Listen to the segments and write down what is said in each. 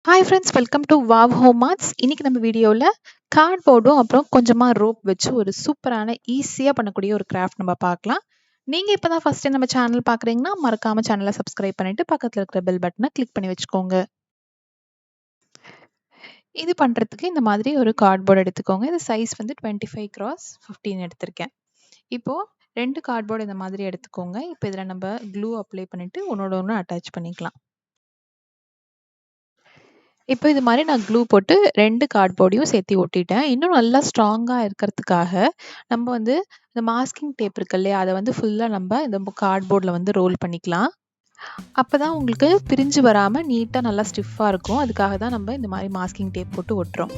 Hi friends, welcome to wow home arts. இன்னைக்கு நம்ம வீடியோவில் கார்ட்போர்டும் அப்புறம் கொஞ்சமாக ரோப் வச்சு ஒரு சூப்பரான ஈஸியாக பண்ணக்கூடிய ஒரு கிராஃப்ட் நம்ம பார்க்கலாம். நீங்கள் இப்போ தான் ஃபஸ்ட் டைம் நம்ம சேனல் பார்க்குறீங்கன்னா மறக்காமல் சேனலை சப்ஸ்கிரைப் பண்ணிவிட்டு பக்கத்தில் இருக்கிற பெல் பட்டனை கிளிக் பண்ணி வச்சுக்கோங்க. இது பண்ணுறதுக்கு இந்த மாதிரி ஒரு கார்ட்போர்டு எடுத்துக்கோங்க. இது சைஸ் வந்து 25x15 எடுத்திருக்கேன். இப்போது 2 கார்ட்போர்டு இந்த மாதிரி எடுத்துக்கோங்க. இப்போ இதில் நம்ம க்ளூ அப்ளை பண்ணிவிட்டு ஒன்றோட ஒன்று அட்டாச் பண்ணிக்கலாம். இப்போ இது மாதிரி நான் க்ளூ போட்டு 2 கார்ட்போர்டையும் சேர்த்து ஒட்டிட்டேன். இன்னும் நல்லா ஸ்ட்ராங்கா இருக்கிறதுக்காக நம்ம வந்து இந்த மாஸ்கிங் டேப் இருக்கு இல்லையா, அதை வந்து ஃபுல்லா நம்ம இந்த கார்ட்போர்டில் வந்து ரோல் பண்ணிக்கலாம். அப்பதான் உங்களுக்கு பிரிஞ்சு வராம நீட்டா நல்லா ஸ்டிஃபா இருக்கும். அதுக்காக தான் நம்ம இந்த மாதிரி மாஸ்கிங் டேப் போட்டு ஒட்டுறோம்.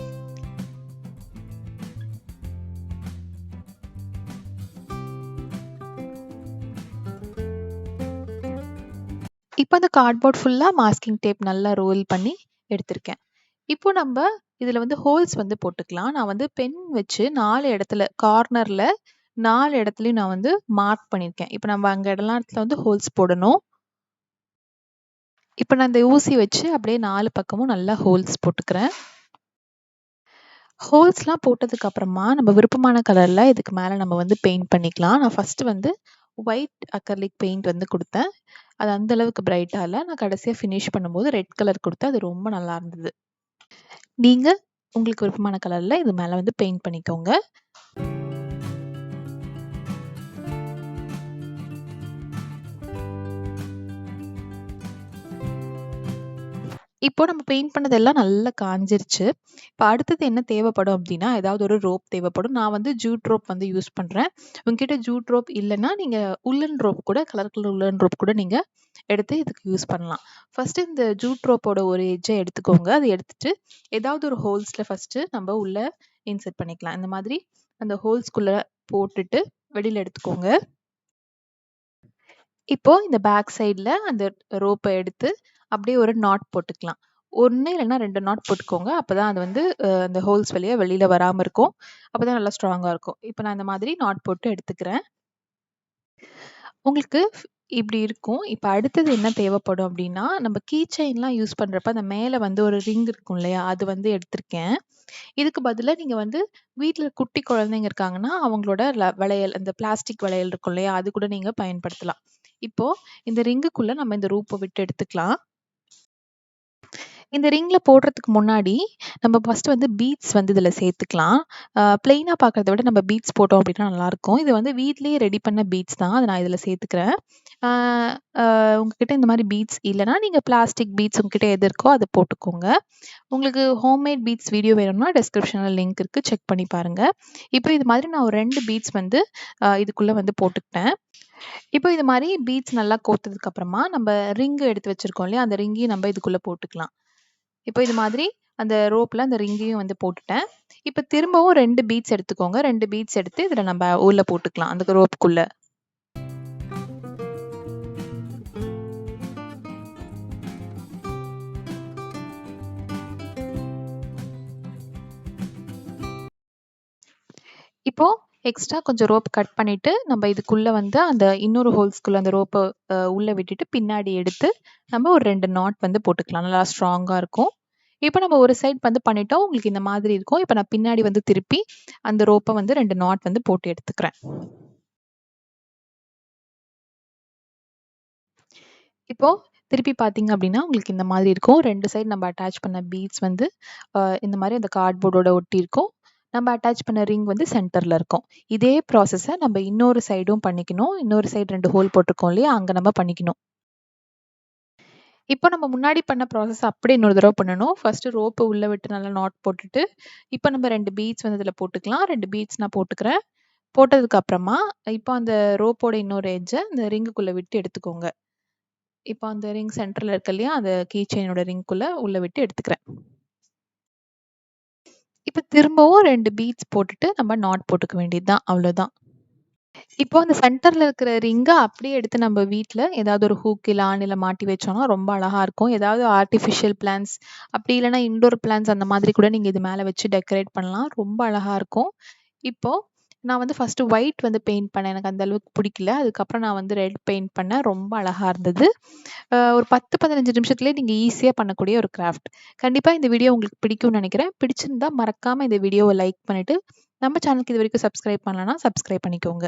இப்போ அந்த கார்ட்போர்ட் ஃபுல்லா மாஸ்கிங் டேப் நல்லா ரோல் பண்ணி எடுத்திருக்கேன். இப்போ நம்ம இதுல வந்து ஹோல்ஸ் வந்து போட்டுக்கலாம். நான் வந்து பென் வச்சு 4 இடத்துல கார்னர்ல 4 இடத்துலயும் நான் வந்து மார்க் பண்ணியிருக்கேன். இப்போ நம்ம அங்க இடத்துல வந்து ஹோல்ஸ் போடணும். இப்போ நான் இந்த ஊசி வச்சு அப்படியே 4 பக்கமும் நல்லா ஹோல்ஸ் போட்டுக்கிறேன். ஹோல்ஸ்லாம் போட்டதுக்கு அப்புறமா நம்ம விருப்பமான கலர்ல இதுக்கு மேல நம்ம வந்து பெயிண்ட் பண்ணிக்கலாம். நான் ஃபர்ஸ்ட் வந்து ஒயிட் அக்ரிலிக் பெயிண்ட் வந்து கொடுத்தேன். அது அந்த அளவுக்கு பிரைட்டா இல்ல. நான் கடைசியா ஃபினிஷ் பண்ணும்போது ரெட் கலர் கொடுத்தேன். அது ரொம்ப நல்லா இருந்தது. நீங்க உங்களுக்கு விருப்பமான கலர்ல இது மேல வந்து பெயிண்ட் பண்ணிக்கோங்க. இப்போ நம்ம பெயிண்ட் பண்ணதெல்லாம் நல்லா காஞ்சிருச்சு. இப்போ அடுத்தது என்ன தேவைப்படும் அப்படின்னா, ஏதாவது ஒரு ரோப் தேவைப்படும். நான் வந்து ஜூட் ரோப் வந்து யூஸ் பண்றேன். உங்ககிட்ட ஜூட் ரோப் இல்லைன்னா நீங்க உல்லன் ரோப் கூட கலர் உல்லன் ரோப் கூட நீங்க எடுத்து இதுக்கு யூஸ் பண்ணலாம். ஃபர்ஸ்ட் இந்த ஜூட் ரோப்போட ஒரு எட்ஜை எடுத்துக்கோங்க. அதை எடுத்துட்டு ஏதாவது ஒரு ஹோல்ஸ்ல ஃபர்ஸ்ட் நம்ம உள்ள இன்சர்ட் பண்ணிக்கலாம். இந்த மாதிரி அந்த ஹோல்ஸ்குள்ள போட்டுட்டு வெளியில எடுத்துக்கோங்க. இப்போ இந்த பேக் சைடுல அந்த ரோப்பை எடுத்து அப்படியே ஒரு நாட் போட்டுக்கலாம். 1 இல்லைன்னா 2 நாட் போட்டுக்கோங்க. அப்பதான் அது வந்து அந்த ஹோல்ஸ் வழியா வெளியில வராம இருக்கும். அப்பதான் நல்லா ஸ்ட்ராங்கா இருக்கும். இப்போ நான் இந்த மாதிரி நாட் போட்டு எடுத்துக்கிறேன். உங்களுக்கு இப்படி இருக்கும். இப்ப அடுத்தது என்ன தேவைப்படும் அப்படின்னா, நம்ம கீ செயின்லாம் யூஸ் பண்றப்ப அந்த மேல வந்து ஒரு ரிங் இருக்கும் இல்லையா? அது வந்து எடுத்திருக்கேன். இதுக்கு பதிலா நீங்க வந்து வீட்ல குட்டி குழந்தைங்க இருக்காங்கன்னா, அவங்களோட வளையல் அந்த பிளாஸ்டிக் வளையல் இருக்கும் இல்லையா? அது கூட நீங்க பயன்படுத்தலாம். இப்போ இந்த ரிங்குக்குள்ள நம்ம இந்த ரூப்ப விட்டு எடுத்துக்கலாம். இந்த ரிங்ல போடுறதுக்கு முன்னாடி நம்ம ஃபர்ஸ்ட் வந்து பீட்ஸ் வந்து இதுல சேர்த்துக்கலாம். பிளெயினா பார்க்கறத விட நம்ம பீட்ஸ் போட்டோம் அப்படின்னா நல்லாயிருக்கும். இது வந்து வீட்லயே ரெடி பண்ண பீட்ஸ் தான். அத நான் இதுல சேர்த்துக்கிறேன். ஆ அ உங்ககிட்ட இந்த மாரி பீட்ஸ் இல்லன்னா, நீங்க பிளாஸ்டிக் பீட்ஸ் உங்ககிட்ட எது இருக்கோ அத போட்டுக்கோங்க. உங்களுக்கு ஹோம்மேட் பீட்ஸ் வீடியோ வேணும்னா டிஸ்கிரிப்ஷன்ல லிங்க் இருக்கு. செக் பண்ணி பாருங்க. இப்போ இது மாதிரி நான் ஒரு 2 பீட்ஸ் வந்து இதுக்குள்ள வந்து போட்டுக்கிட்டேன். இப்போ இது மாரி பீட்ஸ் நல்லா கோர்த்ததுக்கு அப்புறமா, நம்ம ரிங் எடுத்து வச்சிருக்கோம் இல்லையா? அந்த ரிங்கையும் நம்ம இதுக்குள்ள போட்டுக்கலாம். இப்போ இது மாதிரி அந்த ரோப்ல அந்த ரிங்கையும் வந்து போட்டுட்டேன். இப்ப திரும்பவும் 2 பீட்ஸ் எடுத்துக்கோங்க. 2 பீட்ஸ் எடுத்து இதுல நம்ம உள்ள போட்டுக்கலாம். அந்த ரோப்புக்குள்ள. இப்போ எக்ஸ்ட்ரா கொஞ்சம் ரோப் கட் பண்ணிட்டு, நம்ம இதுக்குள்ள வந்து அந்த இன்னொரு ஹோல்ஸ்குள்ள அந்த ரோப்ப உள்ள விட்டுட்டு பின்னாடி எடுத்து, நம்ம ஒரு 2 நாட் வந்து போட்டுக்கலாம். நல்லா ஸ்ட்ராங்கா இருக்கும். இப்ப நம்ம ஒரு சைட் வந்து பண்ணிட்டோம். உங்களுக்கு இந்த மாதிரி இருக்கும். இப்ப நான் பின்னாடி வந்து திருப்பி அந்த ரோப்ப வந்து 2 நாட் வந்து போட்டு எடுத்துக்கிறேன். இப்போ திருப்பி பார்த்தீங்க அப்டின்னா, உங்களுக்கு இந்த மாதிரி இருக்கும். 2 சைடு நம்ம அட்டாச் பண்ண பீட்ஸ் வந்து இந்த மாரி அந்த கார்ட்போர்டோட ஒட்டியிருக்கும். நம்ம அட்டாச் பண்ண ரிங் வந்து சென்டர்ல இருக்கும். இதே ப்ராசஸ நம்ம இன்னொரு சைடும் பண்ணிக்கணும். இன்னொரு சைடு 2 ஹோல் போட்டிருக்கோம் இல்லையா? அங்க நம்ம பண்ணிக்கணும். இப்போ நம்ம முன்னாடி பண்ண ப்ராசஸ் அப்படியே இன்னொரு தடவ பண்ணணும். ஃபர்ஸ்ட் ரோப்ப உள்ள விட்டு நல்லா நாட் போட்டுட்டு, இப்போ நம்ம 2 பீட்ஸ் வந்து இதுல போட்டுக்கலாம். 2 பீட்ஸ் நான் போட்டுக்கிறேன். போட்டதுக்கு அப்புறமா, இப்போ அந்த ரோப்போட இன்னொரு எட்ஜ இந்த ரிங்குக்குள்ள விட்டு எடுத்துக்கோங்க. இப்போ அந்த ரிங் சென்டர்ல இருக்கு இல்லையா? அந்த கீ செயினோட ரிங்குக்குள்ள உள்ள விட்டு எடுத்துக்கிறேன். இப்ப திரும்பவும் 2 பீட்ஸ் போட்டுட்டு நம்ம நாட் போட்டுக்க வேண்டியது தான். அவ்வளோதான். இப்போ அந்த சென்டர்ல இருக்கிற ரிங்க அப்படியே எடுத்து நம்ம வீட்ல ஏதாவது ஒரு ஹூக்ல, ஆணில மாட்டி வச்சோம்னா ரொம்ப அழகா இருக்கும். ஏதாவது ஆர்டிஃபிஷியல் பிளான்ட்ஸ் அப்படி இல்லன்னா இன்டோர் பிளான்ட்ஸ் அந்த மாதிரி கூட நீங்க இது மேல வச்சு டெக்கரேட் பண்ணலாம். ரொம்ப அழகா இருக்கும். இப்போ நான் வந்து ஃபர்ஸ்ட்டு ஒயிட் வந்து பெயிண்ட் பண்ணேன். எனக்கு அந்த அளவுக்கு பிடிக்கல. அதுக்கப்புறம் நான் வந்து ரெட் பெயிண்ட் பண்ணேன். ரொம்ப அழகா இருந்தது. ஒரு 10, 15 நிமிஷத்துலயே நீங்க ஈஸியா பண்ணக்கூடிய ஒரு கிராஃப்ட். கண்டிப்பா இந்த வீடியோ உங்களுக்கு பிடிக்கும்னு நெனைக்கிறேன். பிடிச்சிருந்தா மறக்காம இந்த வீடியோவ லைக் பண்ணிட்டு, நம்ம சேனலுக்கு இதுவரைக்கும் சப்ஸ்கிரைப் பண்ணலன்னா சப்ஸ்கிரைப் பண்ணிக்கோங்க.